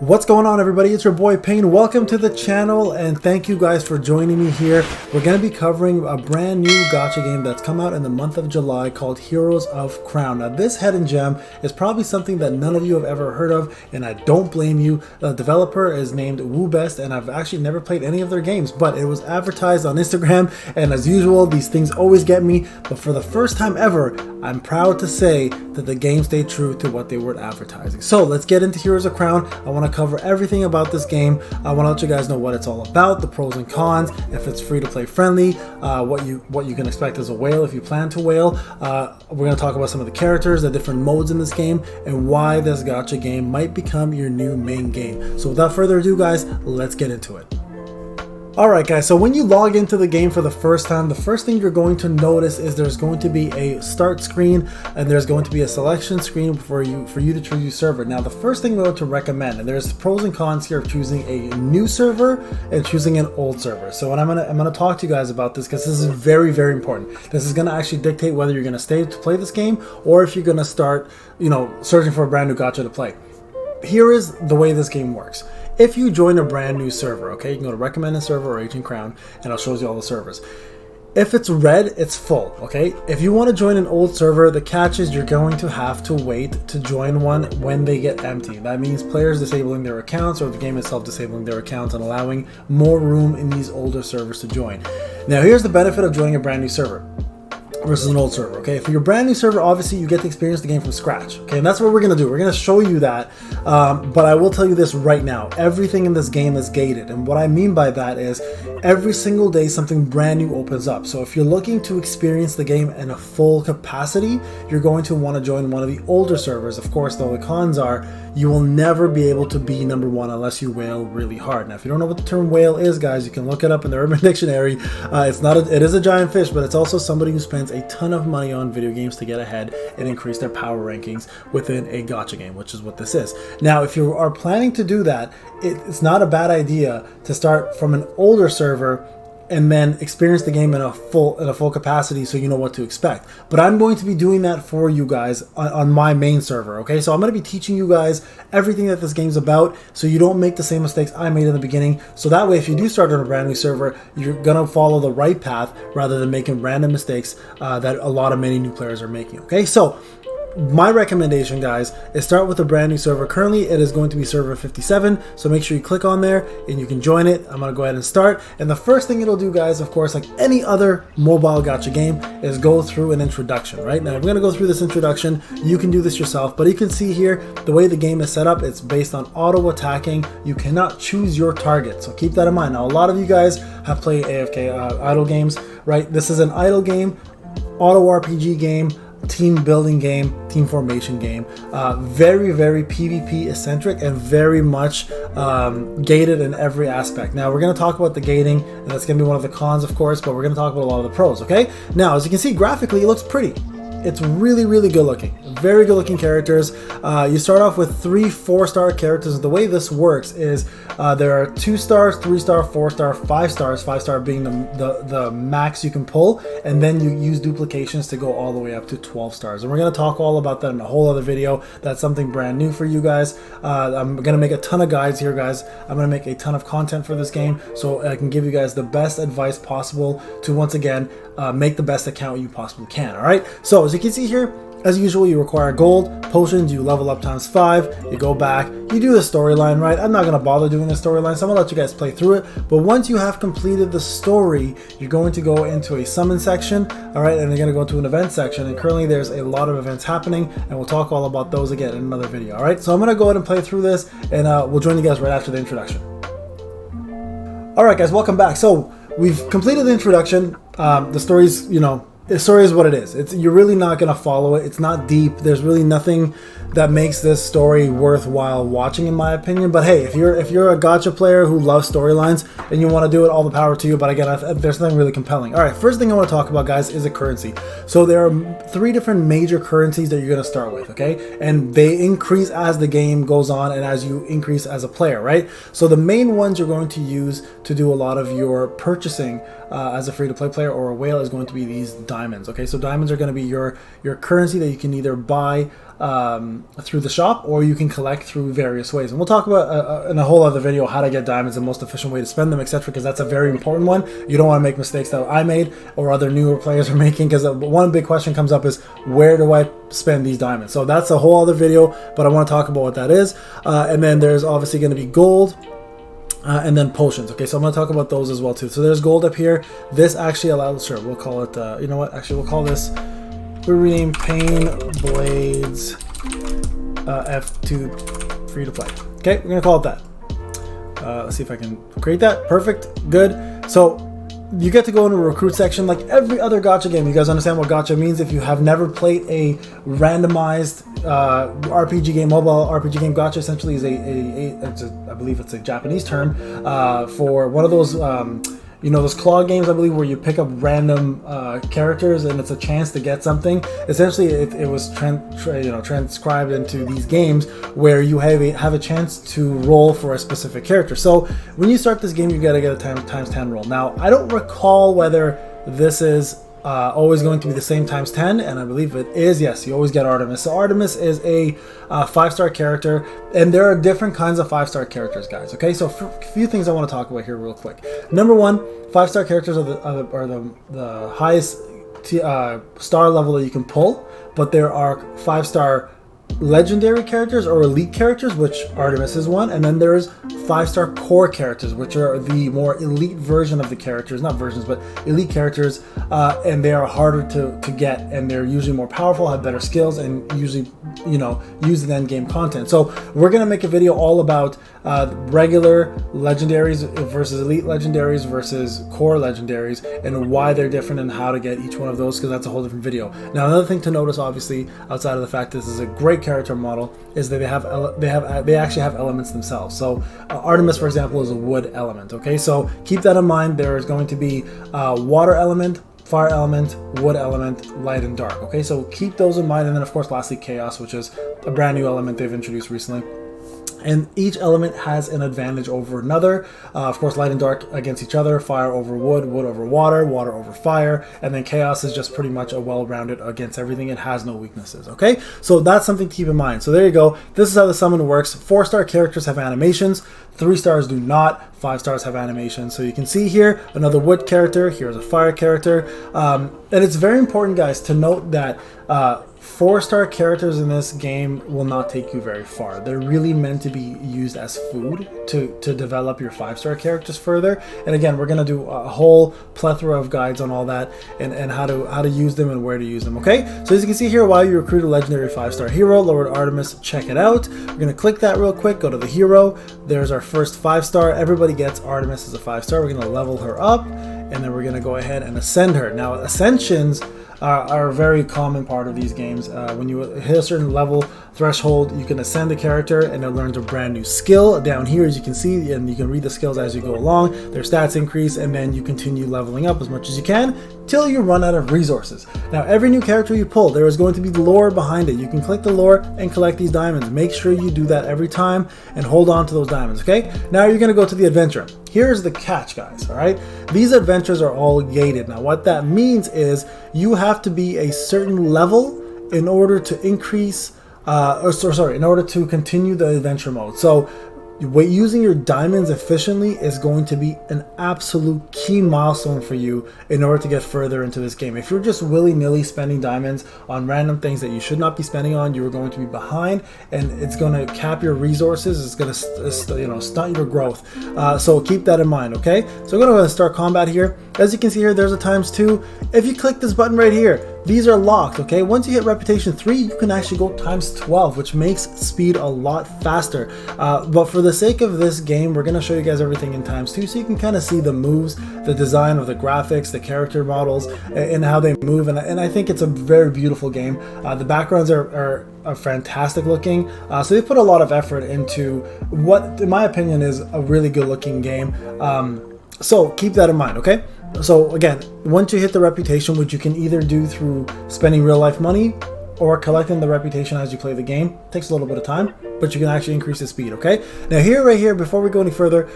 What's going on, everybody? It's your boy Payne. Welcome to the channel and thank you guys for joining me here. We're going to be covering a brand new gacha game that's come out in the month of July called Heroes of Crown. Now this hidden gem is probably something that none of you have ever heard of, and I don't blame you. The developer is named WooBest, and I've actually never played any of their games, but it was advertised on Instagram, and as usual, these things always get me. But for the first time ever, I'm proud to say that the game stayed true to what they were advertising. So let's get into Heroes of Crown. I want to cover everything about this game. I want to let you guys know what it's all about, the pros and cons, if it's free to play friendly, what you can expect as a whale if you plan to whale. We're going to talk about some of the characters, the different modes in this game, and why this gacha game might become your new main game. So without further ado, guys, let's get into it. Alright guys, so when you log into the game for the first time, the first thing you're going to notice is there's going to be a start screen and there's going to be a selection screen for you to choose your server. Now the first thing we're going to recommend, and there's pros and cons here of choosing a new server and choosing an old server. So when I'm gonna talk to you guys about this, because this is very, very important. This is gonna actually dictate whether you're gonna stay to play this game or if you're gonna start, searching for a brand new gacha to play. Here is the way this game works. If you join a brand new server, okay, you can go to recommend a server or Agent Crown, and I'll show you all the servers. If it's red, it's full, okay? If you want to join an old server, the catch is you're going to have to wait to join one when they get empty. That means players disabling their accounts or the game itself disabling their accounts and allowing more room in these older servers to join. Now, here's the benefit of joining a brand new server versus an old server, okay? For your brand new server, obviously you get to experience the game from scratch, okay? And that's what we're gonna do. We're gonna show you that, but I will tell you this right now. Everything in this game is gated, and what I mean by that is every single day something brand new opens up. So if you're looking to experience the game in a full capacity, you're going to want to join one of the older servers. Of course, though, the cons are you will never be able to be number one unless you whale really hard. Now, if you don't know what the term whale is, guys, you can look it up in the Urban Dictionary. It is a giant fish, but it's also somebody who spends a ton of money on video games to get ahead and increase their power rankings within a gacha game, which is what this is. Now, if you are planning to do that, it's not a bad idea to start from an older server and then experience the game in a full capacity so you know what to expect. But I'm going to be doing that for you guys on my main server, okay? So I'm going to be teaching you guys everything that this game's about so you don't make the same mistakes I made in the beginning. So that way, if you do start on a brand new server, you're going to follow the right path rather than making random mistakes that many new players are making, okay? So my recommendation, guys, is start with a brand new server. Currently, it is going to be server 57, so make sure you click on there and you can join it. I'm going to go ahead and start. And the first thing it'll do, guys, of course, like any other mobile gacha game, is go through an introduction, right? Now, I'm going to go through this introduction. You can do this yourself, but you can see here, the way the game is set up, it's based on auto-attacking. You cannot choose your target, so keep that in mind. Now, a lot of you guys have played AFK idle games, right? This is an idle game, auto RPG game, team building game, team formation game, very, very PvP eccentric and very much gated in every aspect. Now we're going to talk about the gating, and that's going to be one of the cons, of course, but we're going to talk about a lot of the pros, okay? Now, as you can see, graphically it looks pretty. It's really, really good looking. Very good looking characters. You start off with 3 4-star characters. The way this works is there are 2 stars, 3 star, 4 star, 5 stars, 5 star being the max you can pull, and then you use duplications to go all the way up to 12 stars. And we're going to talk all about that in a whole other video. That's something brand new for you guys. I'm going to make a ton of guides here, guys. I'm going to make a ton of content for this game so I can give you guys the best advice possible to, once again, make the best account you possibly can. All right, so as you can see here, as usual, you require gold, potions, you level up ×5, you go back, you do the storyline, right? I'm not going to bother doing the storyline, so I'm going to let you guys play through it. But once you have completed the story, you're going to go into a summon section, all right? And you're going to go into an event section, and currently there's a lot of events happening, and we'll talk all about those again in another video, all right? So I'm going to go ahead and play through this, and we'll join you guys right after the introduction. All right, guys, welcome back. So we've completed the introduction. The story's, the story is what it is. You're really not going to follow it. It's not deep. There's really nothing that makes this story worthwhile watching, in my opinion. But hey, if you're a gacha player who loves storylines and you want to do it, all the power to you. But again, there's nothing really compelling. All right, first thing I want to talk about, guys, is a currency. So there are 3 different major currencies that you're going to start with, okay? And they increase as the game goes on and as you increase as a player, right? So the main ones you're going to use to do a lot of your purchasing as a free-to-play player or a whale is going to be these diamonds. Okay, so diamonds are going to be your currency that you can either buy through the shop, or you can collect through various ways. And we'll talk about in a whole other video how to get diamonds, the most efficient way to spend them, etc., because that's a very important one. You don't want to make mistakes that I made or other newer players are making, because one big question comes up is, where do I spend these diamonds? So that's a whole other video, but I want to talk about what that is. And then there's obviously going to be gold, and then potions. Okay, so I'm going to talk about those as well too. So there's gold up here. This actually allows, sure, we'll call it, you know what, actually we'll call this, we'll rename Payne Blades F2 free to play. Okay, we're going to call it that. Let's see if I can create that. Perfect, good. So you get to go into a recruit section like every other gacha game. You guys understand what gacha means? If you have never played a randomized RPG game, mobile RPG game, gacha essentially is I believe it's a Japanese term for one of those you know, those claw games, I believe, where you pick up random characters and it's a chance to get something. Essentially, it was transcribed into these games where you have a chance to roll for a specific character. So when you start this game, you gotta get a times 10 roll. Now, I don't recall whether this is always going to be the same times 10, and I believe it is. Yes, you always get Artemis. So Artemis is a 5-star character, and there are different kinds of 5-star characters, guys. Okay, so a few things I want to talk about here real quick. Number one, 5-star characters are the highest star level that you can pull, but there are 5-star legendary characters or elite characters, which Artemis is one, and then there's 5-star core characters, which are the more elite version of the characters, not versions, but elite characters, and they are harder to get, and they're usually more powerful, have better skills, and usually, you know, use the end game content. So we're gonna make a video all about regular legendaries versus elite legendaries versus core legendaries, and why they're different and how to get each one of those, because that's a whole different video. Now, another thing to notice, obviously, outside of the fact this is a great character model, is that they actually have elements themselves. So Artemis, for example, is a wood element. Okay, so keep that in mind. There is going to be water element, fire element, wood element, light and dark. Okay, so keep those in mind. And then of course lastly, chaos, which is a brand new element they've introduced recently. And each element has an advantage over another. Of course, light and dark against each other, fire over wood, wood over water, water over fire, and then chaos is just pretty much a well-rounded against everything. It has no weaknesses, okay? So that's something to keep in mind. So there you go. This is how the summon works. 4-star characters have animations. 3 stars do not. 5 stars have animations. So you can see here, another wood character. Here's a fire character. And it's very important, guys, to note that 4-star characters in this game will not take you very far. They're really meant to be used as food to develop your 5-star characters further. And again, we're gonna do a whole plethora of guides on all that and how to use them and where to use them. Okay, so as you can see here, while you recruit a legendary 5-star hero, Lord Artemis, check it out. We're gonna click that real quick, go to the hero. There's our first 5-star. Everybody gets Artemis as a 5-star. We're gonna level her up, and then we're gonna go ahead and ascend her. Now, ascensions are a very common part of these games. When you hit a certain level threshold, you can ascend the character and it learns a brand new skill. Down here, as you can see, and you can read the skills as you go along, their stats increase, and then you continue leveling up as much as you can till you run out of resources. Now, every new character you pull, there is going to be lore behind it. You can click the lore and collect these diamonds. Make sure you do that every time and hold on to those diamonds, okay? Now you're gonna go to the adventure. Here's the catch, guys, all right? These adventures are all gated. Now, what that means is you have to be a certain level in order to increase, in order to continue the adventure mode. So using your diamonds efficiently is going to be an absolute key milestone for you in order to get further into this game. If you're just willy-nilly spending diamonds on random things that you should not be spending on, you're going to be behind, and it's going to cap your resources. It's going to stunt your growth. So keep that in mind, okay? So I'm going to start combat here. As you can see here, there's a ×2. If you click this button right here, these are locked, okay? Once you hit reputation 3, you can actually go ×12, which makes speed a lot faster. But for the sake of this game, we're gonna show you guys everything in ×2 so you can kind of see the moves, the design of the graphics, the character models, and how they move. And I think it's a very beautiful game. The backgrounds are fantastic looking. So they put a lot of effort into what, in my opinion, is a really good looking game. So keep that in mind, okay? So again, once you hit the reputation, which you can either do through spending real life money or collecting the reputation as you play the game, takes a little bit of time, but but you can actually increase the speed. Okay, now here, right here, before we go any further,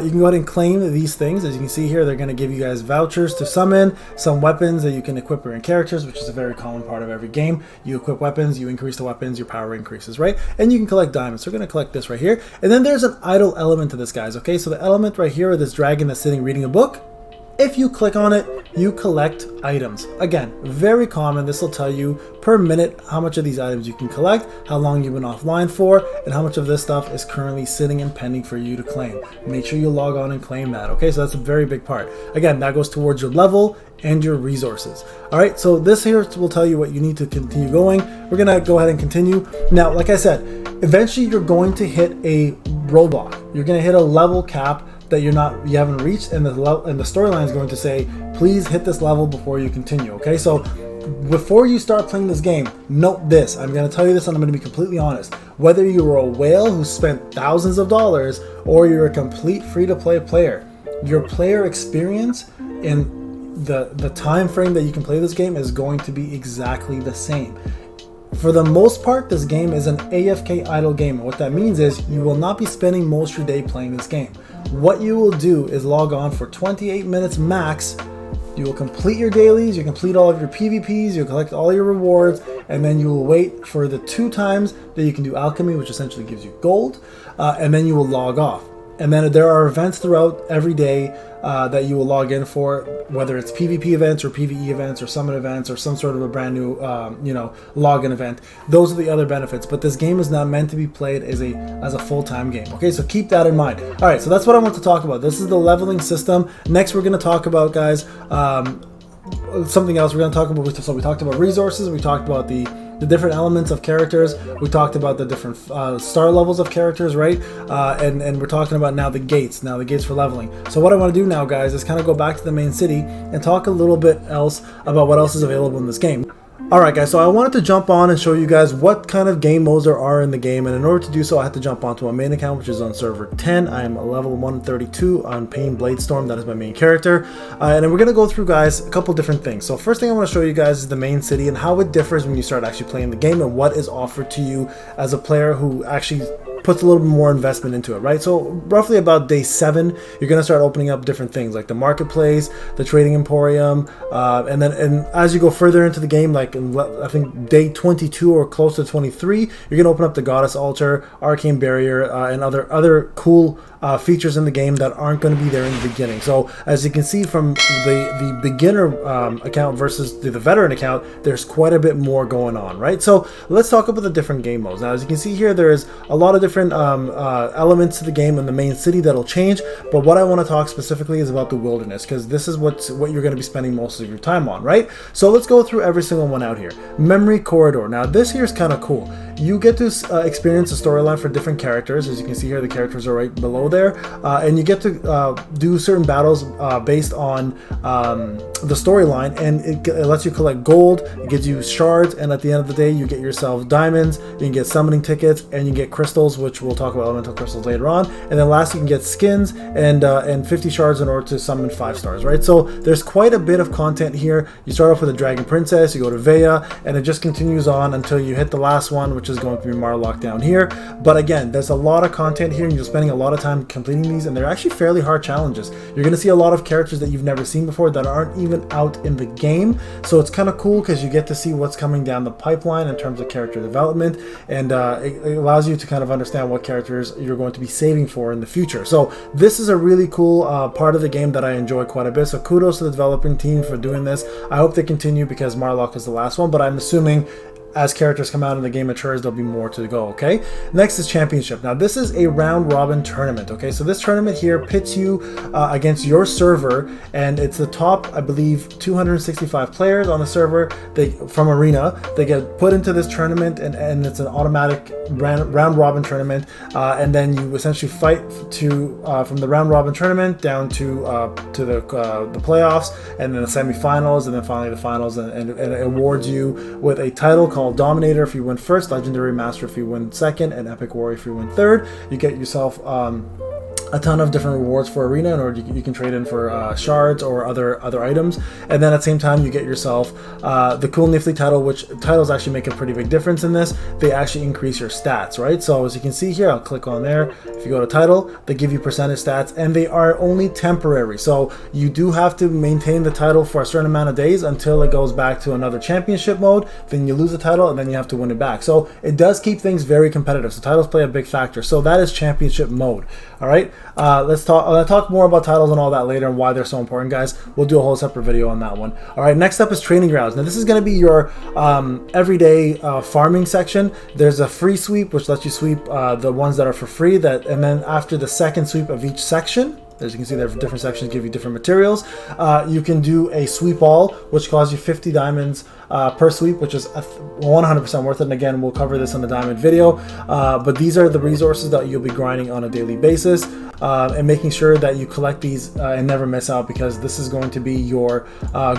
you can go ahead and claim these things. As you can see here, they're going to give you guys vouchers to summon some weapons that you can equip your characters, which is a very common part of every game. You equip weapons, you increase the weapons, your power increases, right? And you can collect diamonds. So we're going to collect this right here. And then there's an idle element to this, guys. Okay, so the element right here, this dragon that's sitting reading a book, if you click on it, you collect items. Again, very common. This will tell you per minute how much of these items you can collect, how long you've been offline for, and how much of this stuff is currently sitting and pending for you to claim. Make sure you log on and claim that. Okay, so that's a very big part. Again, that goes towards your level and your resources. All right, so this here will tell you what you need to continue going. We're gonna go ahead and continue. Now, like I said, eventually you're going to hit a roadblock. You're gonna hit a level cap that you haven't reached, and the storyline is going to say, please hit this level before you continue. Okay, so before you start playing this game, note this. I'm going to tell you this, and I'm going to be completely honest. Whether you're a whale who spent thousands of dollars or you're a complete free-to-play player, your player experience in the time frame that you can play this game is going to be exactly the same. For the most part, this game is an AFK idle game. And what that means is you will not be spending most of your day playing this game. What you will do is log on for 28 minutes max. You will complete your dailies, you complete all of your PvPs, you'll collect all your rewards, and then you will wait for the 2 times that you can do alchemy, which essentially gives you gold, and then you will log off. And then there are events throughout every day that you will log in for, whether it's PvP events or PvE events or summon events or some sort of a brand new, login event. Those are the other benefits. But this game is not meant to be played as a full-time game. Okay, so keep that in mind. All right, so that's what I want to talk about. This is the leveling system. Next, we're going to talk about, guys, something else. We're going to talk about. So we talked about resources. We talked about the different elements of characters. We talked about the different star levels of characters, right? And we're talking about now the gates for leveling. So what I want to do now, guys, is kind of go back to the main city and talk a little bit else about what else is available in this game. Alright guys, so I wanted to jump on and show you guys what kind of game modes there are in the game, and in order to do so I had to jump onto my main account, which is on server 10. I am level 132 on Payne Bladestorm. That is my main character, and then we're going to go through, guys, a couple different things. So first thing I want to show you guys is the main city and how it differs when you start actually playing the game and what is offered to you as a player who actually puts a little bit more investment into it, right? So roughly about day 7, you're going to start opening up different things like the marketplace, the trading emporium, and as you go further into the game, like in, I think day 22 or close to 23, you're going to open up the goddess altar, arcane barrier, and other cool features in the game that aren't going to be there in the beginning. So as you can see from the beginner account versus the veteran account, there's quite a bit more going on, right? So let's talk about the different game modes. Now, as you can see here, there's a lot of different elements to the game in the main city that'll change, but what I want to talk specifically is about the wilderness, because this is what you're going to be spending most of your time on, right? So let's go through every single one out here. Memory corridor. Now this here is kind of cool. You get to experience a storyline for different characters. As you can see here, the characters are right below there, and you get to do certain battles based on the storyline, and it lets you collect gold, it gives you shards, and at the end of the day you get yourself diamonds, you can get summoning tickets, and you get crystals, which we'll talk about elemental crystals later on, and then last you can get skins and 50 shards in order to summon 5 stars, right? So there's quite a bit of content here. You start off with a dragon princess, you go to Vea, and it just continues on until you hit the last one, which is going to be Marlock down here. But again, there's a lot of content here, and you're spending a lot of time completing these, and they're actually fairly hard challenges. You're going to see a lot of characters that you've never seen before that aren't even out in the game, so it's kind of cool because you get to see what's coming down the pipeline in terms of character development, and it allows you to kind of understand what characters you're going to be saving for in the future. So this is a really cool part of the game that I enjoy quite a bit, so kudos to the developing team for doing this. I hope they continue because Marlock is the last one, but I'm assuming as characters come out and the game matures, there'll be more to go, okay? Next is Championship. Now, this is a round-robin tournament, okay? So this tournament here pits you against your server, and it's the top, I believe, 265 players on the server from Arena. They get put into this tournament, and it's an automatic round-robin tournament, and then you essentially fight from the round-robin tournament down to the playoffs, and then the semifinals, and then finally the finals, and it awards you with a title called Dominator if you win first, Legendary Master if you win second, and Epic Warrior if you win third. You get yourself a ton of different rewards for arena, or you can trade in for shards or other items. And then at the same time, you get yourself the cool nifty title, which titles actually make a pretty big difference in this. They actually increase your stats, right? So as you can see here, I'll click on there. If you go to title, they give you percentage stats, and they are only temporary. So you do have to maintain the title for a certain amount of days until it goes back to another championship mode. Then you lose the title, and then you have to win it back. So it does keep things very competitive. So titles play a big factor. So that is championship mode. All right. I'll talk more about titles and all that later and why they're so important, guys. We'll do a whole separate video on that one. All right, next up is training grounds. Now this is going to be your everyday farming section. There's a free sweep, which lets you sweep the ones that are for free. And then after the second sweep of each section, as you can see, there are different sections give you different materials. You can do a sweep all, which costs you 50 diamonds per sweep, which is 100% worth it. And again, we'll cover this in the diamond video. But these are the resources that you'll be grinding on a daily basis, and making sure that you collect these and never miss out, because this is going to be your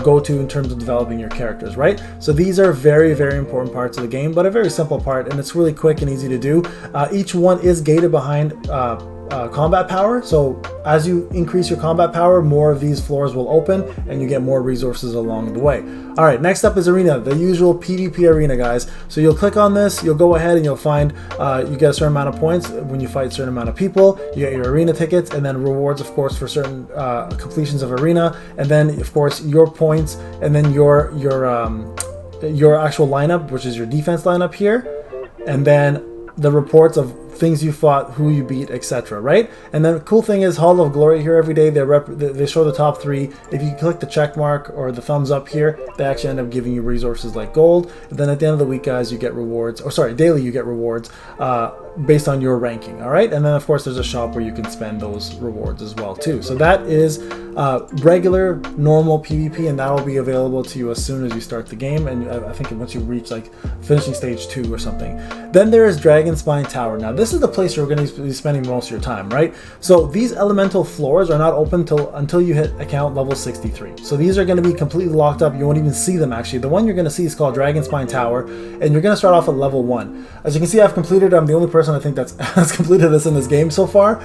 go-to in terms of developing your characters, right? So these are very, very important parts of the game, but a very simple part, and it's really quick and easy to do. Each one is gated behind combat power, so as you increase your combat power, more of these floors will open and you get more resources along the way. All right, next up is arena, the usual PvP arena, guys. So you'll click on this, you'll go ahead and you'll find you get a certain amount of points when you fight a certain amount of people. You get your arena tickets, and then rewards, of course, for certain completions of arena, and then of course your points, and then your actual lineup, which is your defense lineup here, and then the reports of things you fought, who you beat, etc. Right? And then the cool thing is Hall of Glory here every day. They show the top 3. If you click the check mark or the thumbs up here, they actually end up giving you resources like gold. And then at the end of the week, guys, you get rewards, or sorry, daily you get rewards based on your ranking. All right, and then of course there's a shop where you can spend those rewards as well too. So that is regular, normal PvP, and that will be available to you as soon as you start the game. And I think once you reach like finishing stage 2 or something. Then there is Dragon Spine Tower. Now this is the place you're going to be spending most of your time, right? So these elemental floors are not open until you hit account level 63. So these are going to be completely locked up. You won't even see them actually. The one you're going to see is called Dragon Spine Tower, and you're going to start off at level 1. As you can see, I've completed. I'm the only person I think that's has completed this in this game so far.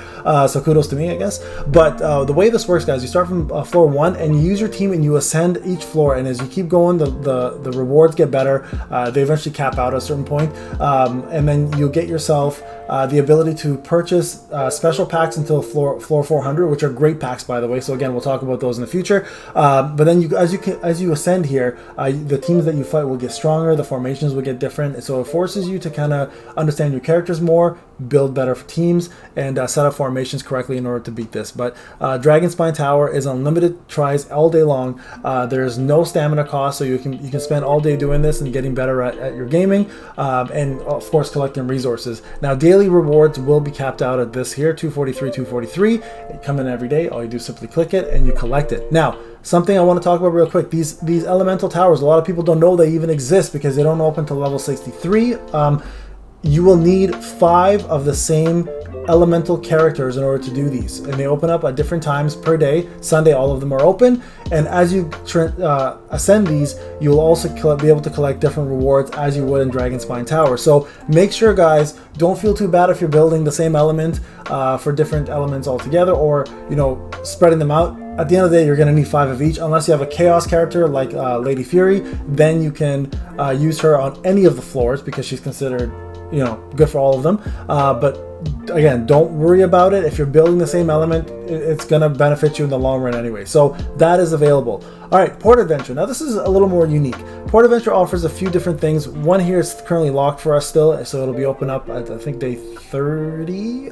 So kudos to me, I guess. But the way this works, guys, you start from floor 1 and you use your team and you ascend each floor. And as you keep going, the rewards get better. They eventually cap out at a certain point, and then you'll get yourself the ability to purchase special packs until floor 400, which are great packs, by the way. So again, we'll talk about those in the future. But then as you ascend here, the teams that you fight will get stronger. The formations will get different. So it forces you to kind of understand your characters more, build better teams, and set up formations correctly in order to beat this. But Dragon Spine Tower is unlimited tries all day long. There's no stamina cost, so you can spend all day doing this and getting better at your gaming, and of course collecting resources. Now daily rewards will be capped out at this here, 243. They come in every day. All you do is simply click it and you collect it. Now something I want to talk about real quick, these elemental towers, a lot of people don't know they even exist because they don't open to level 63. You will need 5 of the same elemental characters in order to do these, and they open up at different times per day. Sunday, all of them are open, and as you ascend these, you'll also be able to collect different rewards as you would in Dragon Spine Tower. So make sure, guys, don't feel too bad if you're building the same element for different elements altogether, or spreading them out. At the end of the day, you're going to need 5 of each, unless you have a chaos character like Lady Fury. Then you can use her on any of the floors because she's considered good for all of them. But again, don't worry about it. If you're building the same element, it's going to benefit you in the long run anyway. So that is available. All right, Port Adventure. Now this is a little more unique. Port Adventure offers a few different things. One here is currently locked for us still, so it'll be open up at I think day 30,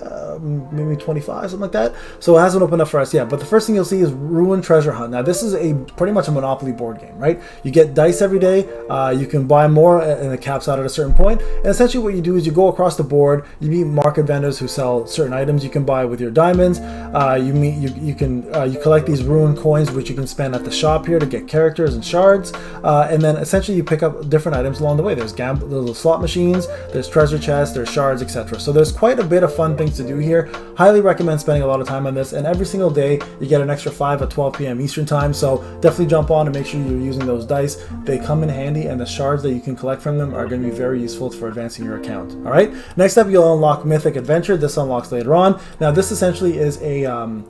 maybe 25, something like that. So it hasn't opened up for us yet. But the first thing you'll see is Ruin Treasure Hunt. Now this is pretty much a Monopoly board game, right? You get dice every day. You can buy more, and it caps out at a certain point. And essentially what you do is you go across the board. You meet market vendors who sell certain items you can buy with your diamonds. you collect these ruined coins, which you can spend at the shop here to get characters and shards, and then essentially you pick up different items along the way. There's little slot machines, there's treasure chests, there's shards, etc. So there's quite a bit of fun things to do here. Highly recommend spending a lot of time on this, and every single day you get an extra 5 at 12 p.m. Eastern time. So definitely jump on and make sure you're using those dice. They come in handy, and the shards that you can collect from them are going to be very useful for advancing your account. All right. Next up, you'll unlock Mythic Adventure. This unlocks later on. Now, this essentially is an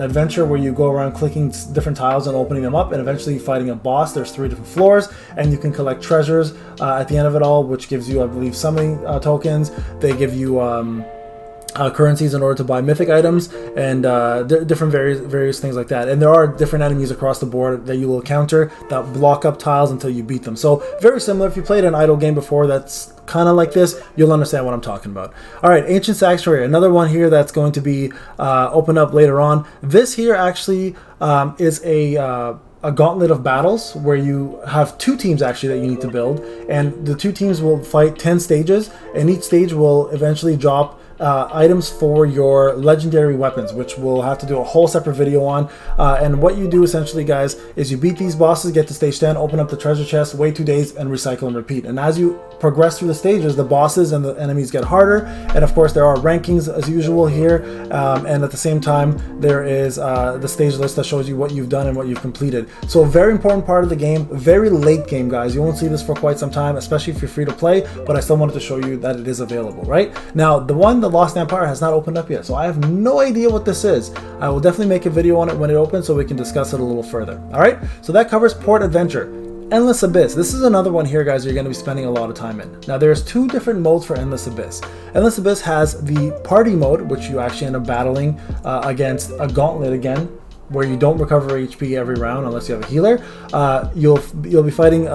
adventure where you go around clicking different tiles and opening them up, and eventually fighting a boss. There's 3 different floors, and you can collect treasures at the end of it all, which gives you, I believe, summoning tokens. They give you currencies in order to buy mythic items, and different various things like that. And there are different enemies across the board that you will encounter that block up tiles until you beat them. So very similar. If you played an idle game before that's kind of like this, you'll understand what I'm talking about. All right, Ancient Sanctuary, another one here that's going to be opened up later on. This here actually is a gauntlet of battles where you have 2 teams actually that you need to build, and the 2 teams will fight 10 stages, and each stage will eventually drop items for your legendary weapons, which we'll have to do a whole separate video on. And what you do essentially, guys, is you beat these bosses, get to stage 10, open up the treasure chest, wait 2 days, and recycle and repeat. And as you progress through the stages, the bosses and the enemies get harder, and of course there are rankings as usual here, and at the same time there is the stage list that shows you what you've done and what you've completed. So a very important part of the game, very late game, guys. You won't see this for quite some time, especially if you're free to play, but I still wanted to show you that it is available. Right now, the Lost Empire has not opened up yet, so I have no idea what this is. I will definitely make a video on it when it opens so we can discuss it a little further. All right, so that covers Port Adventure. Endless Abyss. This is another one here, guys, you're going to be spending a lot of time in. Now, there's 2 different modes for Endless Abyss. Endless Abyss has the party mode, which you actually end up battling against a gauntlet again, where you don't recover HP every round unless you have a healer. You'll be fighting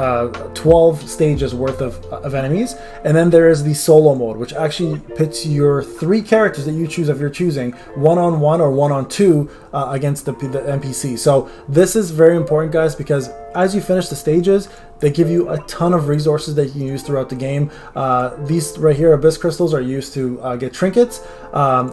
12 stages worth of enemies, and then there is the solo mode, which actually pits your 3 characters that you choose of your choosing, 1-on-1 or 1-on-2 against the NPC. So this is very important, guys, because as you finish the stages, they give you a ton of resources that you can use throughout the game. These right here, Abyss Crystals, are used to get trinkets.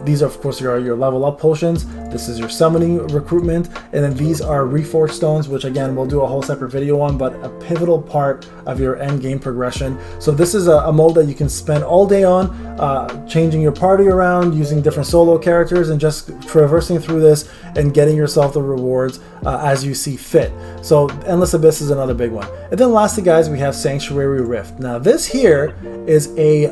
These are, of course, your level up potions. This is your summoning recruitment. And then these are Reforged Stones, which again, we'll do a whole separate video on, but a pivotal part of your end game progression. So this is a mode that you can spend all day on, changing your party around, using different solo characters, and just traversing through this and getting yourself the rewards as you see fit. So Endless Abyss is another big one. And then lastly, guys, we have Sanctuary Rift. Now this here is a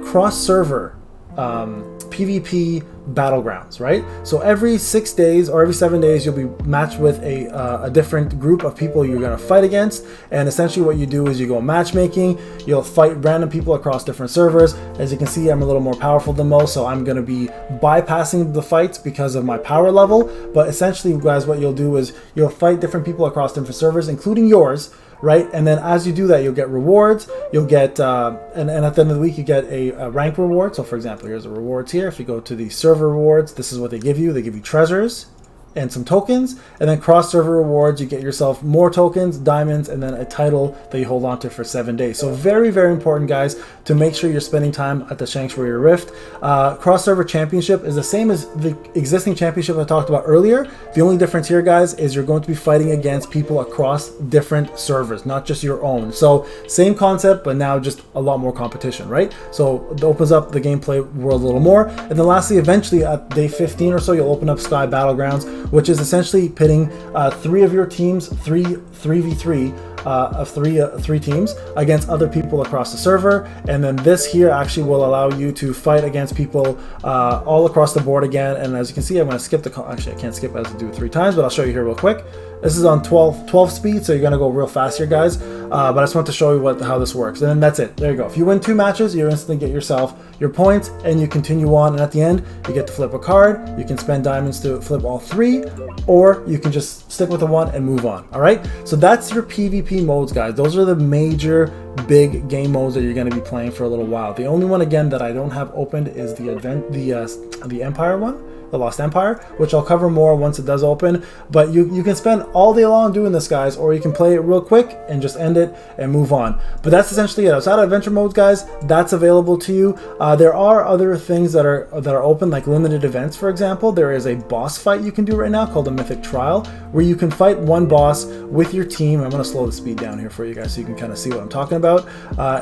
cross-server PvP battlegrounds, right? So every 6 days or every 7 days, you'll be matched with a different group of people you're going to fight against. And essentially what you do is you go matchmaking, you'll fight random people across different servers. As you can see, I'm a little more powerful than most, so I'm going to be bypassing the fights because of my power level. But essentially, guys, what you'll do is you'll fight different people across different servers, including yours, right? And then as you do that, you'll get rewards. You'll get, and at the end of the week, you get a rank reward. So for example, here's the rewards here. If you go to the server rewards, this is what they give you. They give you treasures and some tokens, and then cross-server rewards, you get yourself more tokens, diamonds, and then a title that you hold on to for 7 days. So very, very important, guys, to make sure you're spending time at the Sanctuary Rift. Cross-server championship is the same as the existing championship I talked about earlier. The only difference here, guys, is you're going to be fighting against people across different servers, not just your own. So same concept, but now just a lot more competition, right? So it opens up the gameplay world a little more. And then lastly, eventually at day 15 or so, you'll open up Sky Battlegrounds, which is essentially pitting 3 of your teams, 3v3 of three teams against other people across the server. And then this here actually will allow you to fight against people all across the board again. And as you can see, I'm going to skip actually I can't skip, I have to do it 3 times, but I'll show you here real quick. This is on 12 speed, so you're going to go real fast here, guys. But I just want to show you how this works. And then that's it. There you go. If you win 2 matches, you instantly get yourself your points, and you continue on. And at the end, you get to flip a card. You can spend diamonds to flip all 3, or you can just stick with the 1 and move on. All right? So that's your PvP modes, guys. Those are the major big game modes that you're going to be playing for a little while. The only one, again, that I don't have opened is the Empire one. the Lost Empire, which I'll cover more once it does open. But you can spend all day long doing this, guys, or you can play it real quick and just end it and move on. But that's essentially it. Outside of adventure modes, guys, that's available to you. There are other things that are open, like limited events, for example. There is a boss fight you can do right now called a Mythic Trial, where you can fight one boss with your team. I'm going to slow the speed down here for you guys so you can kind of see what I'm talking about.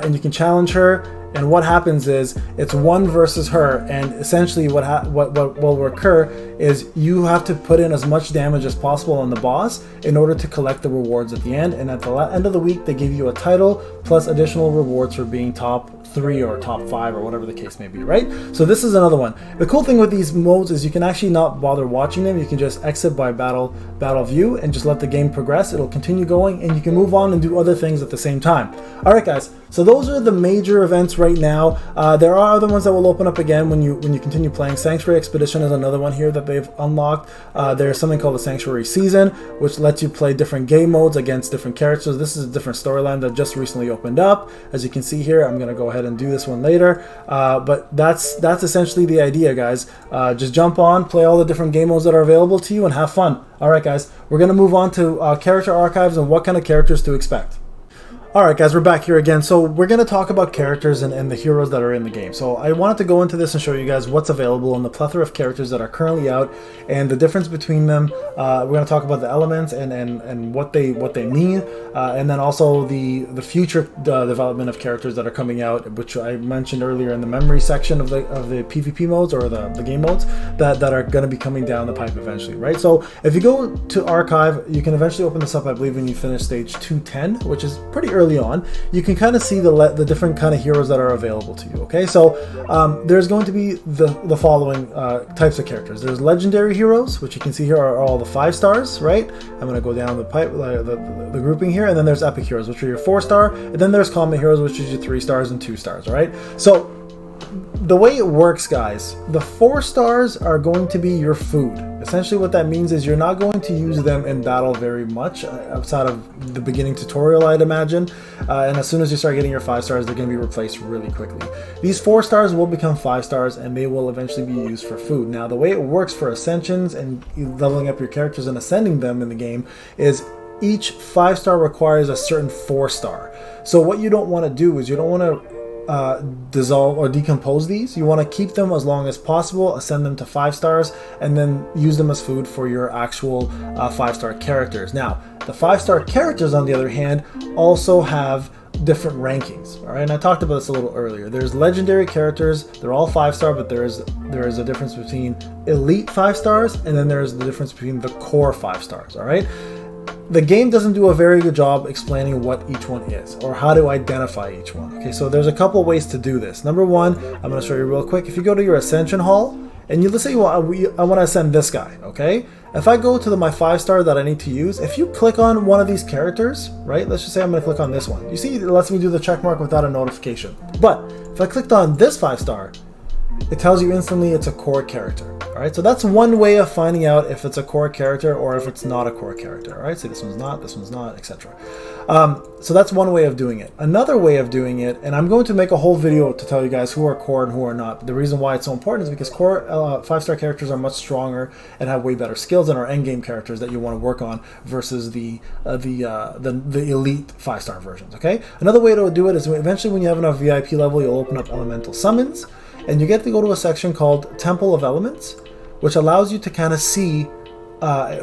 And you can challenge her. And what happens is it's one versus her, and essentially what will occur is you have to put in as much damage as possible on the boss in order to collect the rewards at the end. And at the end of the week, they give you a title plus additional rewards for being top 3 or top 5 or whatever the case may be, right? So this is another one. The cool thing with these modes is you can actually not bother watching them. You can just exit by battle view and just let the game progress. It'll continue going, and you can move on and do other things at the same time. All right, guys. So those are the major events right now. There are other ones that will open up again when you continue playing. Sanctuary Expedition is another one here that they've unlocked. There's something called the Sanctuary Season, which lets you play different game modes against different characters. This is a different storyline that just recently opened up. As you can see here, I'm gonna go ahead and do this one later. But that's essentially the idea, guys. Just jump on, play all the different game modes that are available to you, and have fun. All right, guys. We're gonna move on to character archives and what kind of characters to expect. Alright guys, we're back here again. So we're going to talk about characters and the heroes that are in the game. So I wanted to go into this and show you guys what's available and the plethora of characters that are currently out and the difference between them. We're going to talk about the elements and what they mean, and then also the future development of characters that are coming out, which I mentioned earlier in the memory section of the PvP modes or the game modes that are going to be coming down the pipe eventually, right? So if you go to archive, you can eventually open this up, I believe, when you finish stage 210, which is pretty early on. You can kind of see the different kind of heroes that are available to you. Okay, so there's going to be the following types of characters. There's legendary heroes, which you can see here are all the 5 stars, right? I'm going to go down the pipe, the grouping here, and then there's epic heroes, which are your 4-star, and then there's common heroes, which is your 3 stars and 2 stars. All right, so the way it works, guys, the 4 stars are going to be your food. Essentially what that means is you're not going to use them in battle very much outside of the beginning tutorial, I'd imagine. And as soon as you start getting your 5 stars, they're going to be replaced really quickly. These 4 stars will become 5 stars and they will eventually be used for food. Now, the way it works for ascensions and leveling up your characters and ascending them in the game is each 5-star requires a certain 4-star. So what you don't want to do is you don't want to dissolve or decompose these. You want to keep them as long as possible, ascend them to 5 stars, and then use them as food for your actual 5-star characters. Now, the 5-star characters, on the other hand, also have different rankings. All right, and I talked about this a little earlier. There's legendary characters. They're all 5-star, but there is a difference between elite 5 stars, and then there's the difference between the core 5 stars. All right. The game doesn't do a very good job explaining what each one is or how to identify each one. Okay, so there's a couple ways to do this. Number one, I'm going to show you real quick. If you go to your Ascension Hall, and let's say I want to ascend this guy, okay? If I go to my 5-star that I need to use, if you click on one of these characters, right? Let's just say I'm going to click on this one. You see, it lets me do the check mark without a notification. But if I clicked on this 5-star, it tells you instantly it's a core character. All right, so that's one way of finding out if it's a core character or if it's not a core character. All right, so this one's not, etc. So that's one way of doing it. Another way of doing it, and I'm going to make a whole video to tell you guys who are core and who are not. The reason why it's so important is because core 5-star characters are much stronger and have way better skills than our endgame characters that you want to work on versus the elite 5-star versions. Okay. Another way to do it is eventually when you have enough VIP level, you'll open up elemental summons. And you get to go to a section called Temple of Elements, which allows you to kind of see,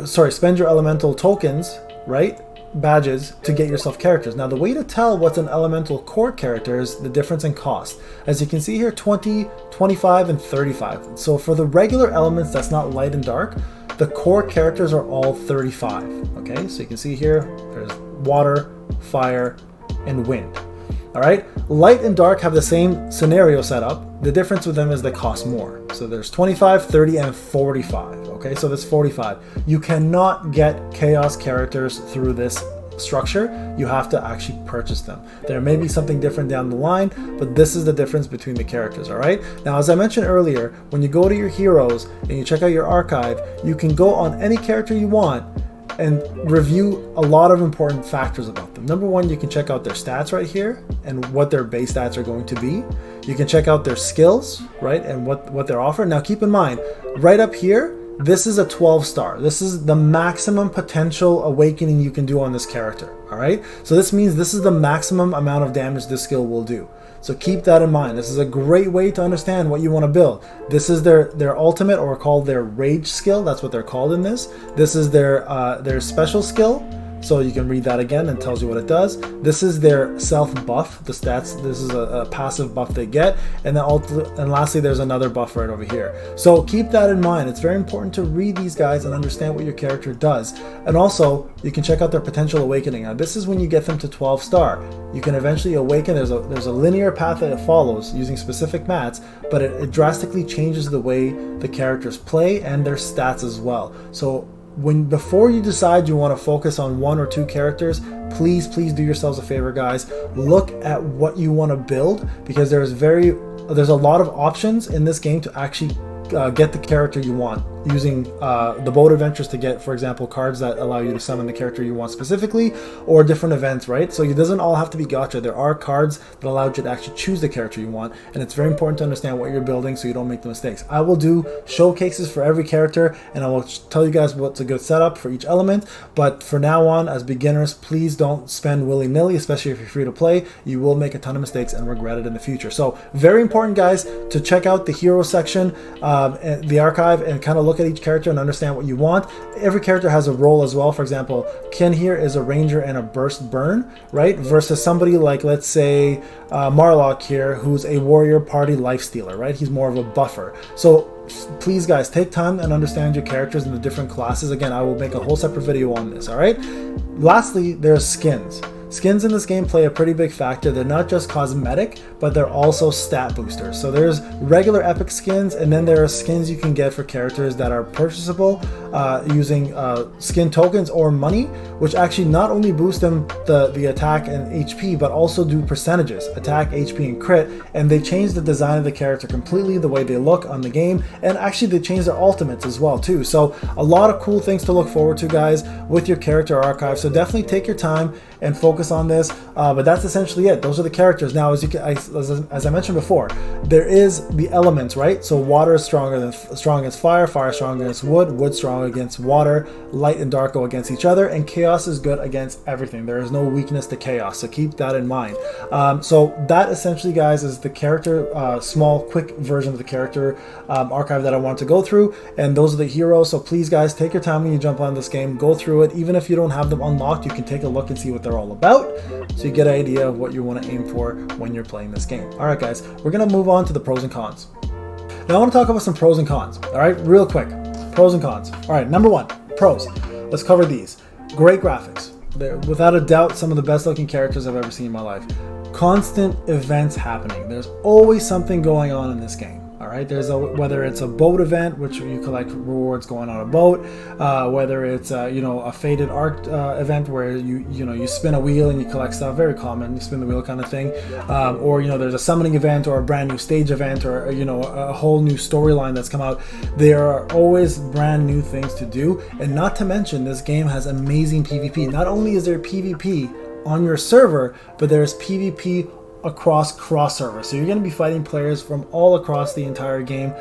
spend your elemental tokens, right? Badges to get yourself characters. Now, the way to tell what's an elemental core character is the difference in cost. As you can see here, 20, 25, and 35. So for the regular elements that's not light and dark, the core characters are all 35. Okay, so you can see here, there's water, fire, and wind. All right, light and dark have the same scenario set up. The difference with them is they cost more. So there's 25, 30, and 45. Okay, so that's 45. You cannot get chaos characters through this structure. You have to actually purchase them. There may be something different down the line, but this is the difference between the characters. All right. Now, as I mentioned earlier, when you go to your heroes and you check out your archive, you can go on any character you want and review a lot of important factors about them. Number one, you can check out their stats right here and what their base stats are going to be. You can check out their skills, right, and what they're offering. Now keep in mind, right up here, this is a 12-star. This is the maximum potential awakening you can do on this character, all right? So this means this is the maximum amount of damage this skill will do. So keep that in mind. This is a great way to understand what you want to build. This is their ultimate, or called their rage skill. That's what they're called in this. This is their special skill. So you can read that again, and tells you what it does. This is their self buff, the stats. This is a passive buff they get, and then lastly, there's another buff right over here. So keep that in mind. It's very important to read these guys and understand what your character does. And also, you can check out their potential awakening. Now, this is when you get them to 12-star. You can eventually awaken. There's a linear path that it follows using specific mats, but it drastically changes the way the characters play and their stats as well. So before you decide you want to focus on one or two characters, please do yourselves a favor, guys. Look at what you want to build, because there's a lot of options in this game to actually get the character you want, using the boat adventures to get, for example, cards that allow you to summon the character you want specifically, or different events, right? So it doesn't all have to be gacha. There are cards that allow you to actually choose the character you want, and it's very important to understand what you're building so you don't make the mistakes. I will do showcases for every character, and I will tell you guys what's a good setup for each element, but for now on, as beginners, please don't spend willy-nilly, especially if you're free to play. You will make a ton of mistakes and regret it in the future. So very important, guys, to check out the hero section, the archive, and kind of look at each character and understand what you want. Every character has a role as well. For example, Ken here is a ranger and a burst burn, right? Versus somebody like, let's say, Marlock here, who's a warrior party life stealer, right? He's more of a buffer. So please, guys, take time and understand your characters in the different classes. Again, I will make a whole separate video on this, all right? Lastly, there's skins. Skins in this game play a pretty big factor. They're not just cosmetic, but they're also stat boosters. So there's regular epic skins, and then there are skins you can get for characters that are purchasable using skin tokens or money, which actually not only boost them the attack and HP, but also do percentages, attack, HP, and crit. And they change the design of the character completely, the way they look on the game, and actually they change their ultimates as well too. So a lot of cool things to look forward to, guys, with your character archive. So definitely take your time and focus on this, but that's essentially it. Those are the characters. Now, as I mentioned before, there is the elements, right? So water is strong against fire, fire strong against wood, wood strong against water, light and dark go against each other, and chaos is good against everything. There is no weakness to chaos, so keep that in mind. So that essentially, guys, is the character, small, quick version of the character archive that I want to go through, and those are the heroes. So please, guys, take your time when you jump on this game, go through it. Even if you don't have them unlocked, you can take a look and see what they're all about, so you get an idea of what you want to aim for when you're playing this game. All right, guys, we're gonna move on to the pros and cons. Now I want to talk about some pros and cons. All right, real quick, pros and cons. All right, number one, pros. Let's cover these. Great graphics. They're without a doubt some of the best looking characters I've ever seen in my life. Constant events happening. There's always something going on in this game. All right, whether it's a boat event, which you collect rewards going on a boat, whether it's a fated art event where you spin a wheel and you collect stuff, very common, you spin the wheel kind of thing, or there's a summoning event or a brand new stage event, or a whole new storyline that's come out. There are always brand new things to do, and not to mention this game has amazing PvP. Not only is there PvP on your server, but there's PvP across cross servers. So you're going to be fighting players from all across the entire game,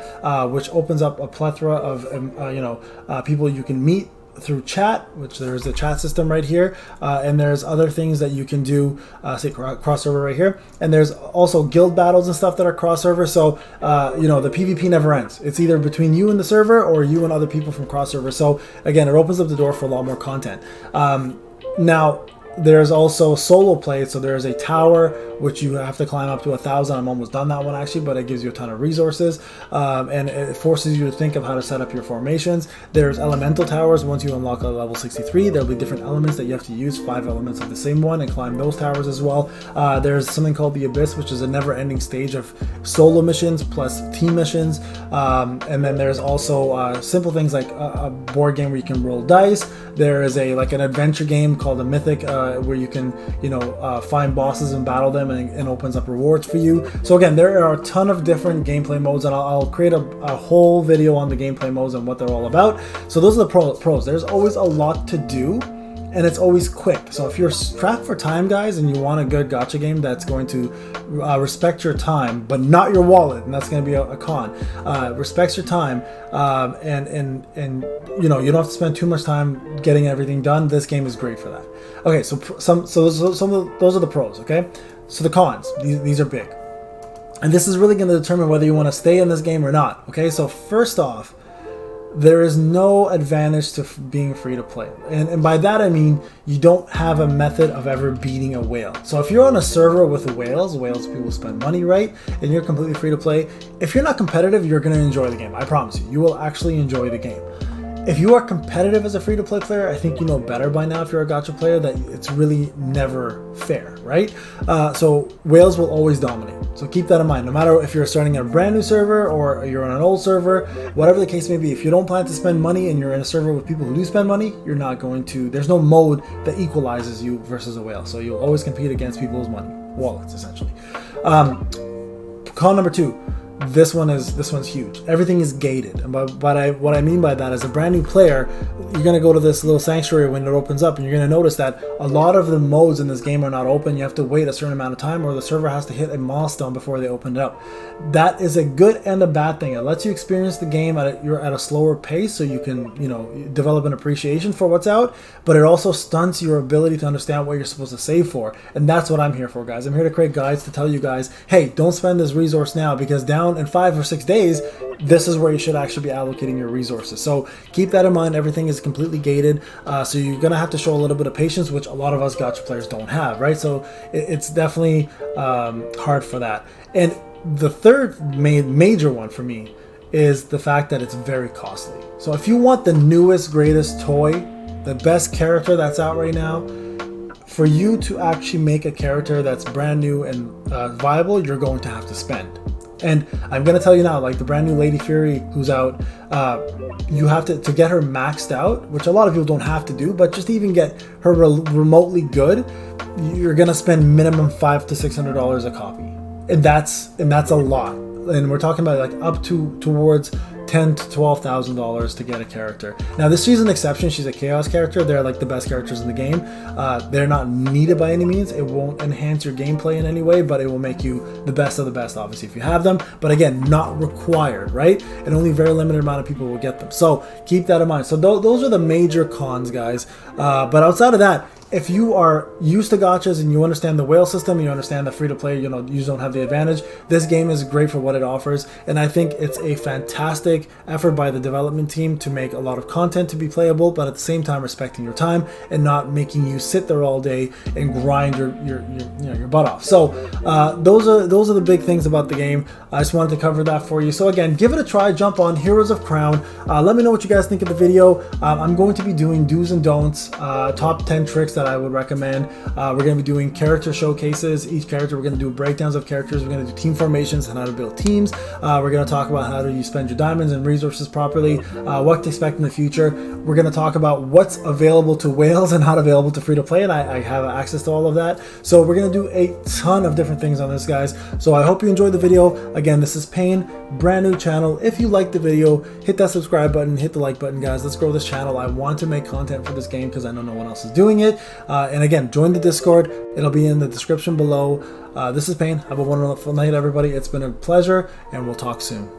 which opens up a plethora of people you can meet through chat, which there's a chat system right here, and there's other things that you can do, say cross server right here, and there's also guild battles and stuff that are cross server. So the PvP never ends. It's either between you and the server or you and other people from cross server. So again, it opens up the door for a lot more content. Now there's also solo play, so there's a tower which you have to climb up to 1,000. I'm almost done that one actually, but it gives you a ton of resources, and it forces you to think of how to set up your formations. There's elemental towers. Once you unlock a level 63, there'll be different elements that you have to use, 5 elements of the same one, and climb those towers as well. There's something called the Abyss, which is a never-ending stage of solo missions plus team missions, and then there's also simple things like a board game where you can roll dice. There is an adventure game called a Mythic where you can, find bosses and battle them, and opens up rewards for you. So again, there are a ton of different gameplay modes, and I'll create a whole video on the gameplay modes and what they're all about. So those are the pros. There's always a lot to do, and it's always quick. So if you're strapped for time, guys, and you want a good gacha game that's going to respect your time, but not your wallet, and that's going to be a con, respects your time, and you don't have to spend too much time getting everything done, this game is great for that. Okay, so those are the pros. Okay, so the cons, these are big, and this is really going to determine whether you want to stay in this game or not. Okay, so first off, there is no advantage to being free to play. And by that I mean you don't have a method of ever beating a whale. So if you're on a server with whales people spend money, right? And you're completely free to play. If you're not competitive, you're going to enjoy the game. I promise you. You will actually enjoy the game. If you are competitive as a free-to-play player, I think you know better by now if you're a gacha player that it's really never fair, right? So whales will always dominate. So keep that in mind. No matter if you're starting at a brand new server or you're on an old server, whatever the case may be, if you don't plan to spend money and you're in a server with people who do spend money, you're not going to, there's no mode that equalizes you versus a whale. So you'll always compete against people's money, wallets essentially. Con number 2. This one's huge. Everything is gated, and what I mean by that, as a brand new player, you're gonna go to this little sanctuary when it opens up, and you're gonna notice that a lot of the modes in this game are not open. You have to wait a certain amount of time, or the server has to hit a milestone before they open it up. That is a good and a bad thing. It lets you experience the game at a slower pace, so you can develop an appreciation for what's out. But it also stunts your ability to understand what you're supposed to save for, and that's what I'm here for, guys. I'm here to create guides to tell you guys, hey, don't spend this resource now, because down in 5 or 6 days, this is where you should actually be allocating your resources. So keep that in mind. Everything is completely gated, so you're gonna have to show a little bit of patience, which a lot of us gacha players don't have, right? So it's definitely hard for that. And the third major one for me is the fact that it's very costly. So if you want the newest, greatest toy, the best character that's out right now, for you to actually make a character that's brand new and viable, you're going to have to spend. And I'm gonna tell you now, like the brand new Lady Fury who's out, you have to get her maxed out, which a lot of people don't have to do, but just to even get her remotely good, you're gonna spend minimum $500 to $600 a copy, and that's a lot. And we're talking about like up towards $10,000 to $12,000 to get a character. Now this she's an exception. She's a chaos character. They're like the best characters in the game. They're not needed by any means. It won't enhance your gameplay in any way, but it will make you the best of the best, obviously, if you have them. But again, not required, right? And only a very limited amount of people will get them. So keep that in mind. So those are the major cons, guys. But outside of that, if you are used to gachas and you understand the whale system, you understand that free to play, you don't have the advantage, this game is great for what it offers. And I think it's a fantastic effort by the development team to make a lot of content to be playable, but at the same time respecting your time and not making you sit there all day and grind your butt off. So those are the big things about the game. I just wanted to cover that for you. So again, give it a try. Jump on Heroes of Crown. Let me know what you guys think of the video. I'm going to be doing do's and don'ts, top 10 tricks that I would recommend. We're going to be doing character showcases. Each character, we're going to do breakdowns of characters. We're going to do team formations and how to build teams. We're going to talk about how do you spend your diamonds and resources properly, what to expect in the future. We're going to talk about what's available to whales and not available to free to play, and I have access to all of that. So we're going to do a ton of different things on this, guys. So I hope you enjoyed the video. Again, this is Payne, brand new channel. If you liked the video, hit that subscribe button, hit the like button, guys. Let's grow this channel. I want to make content for this game because I know no one else is doing it. And again, join the Discord. It'll be in the description below. This is Payne. Have a wonderful night, everybody. It's been a pleasure, and we'll talk soon.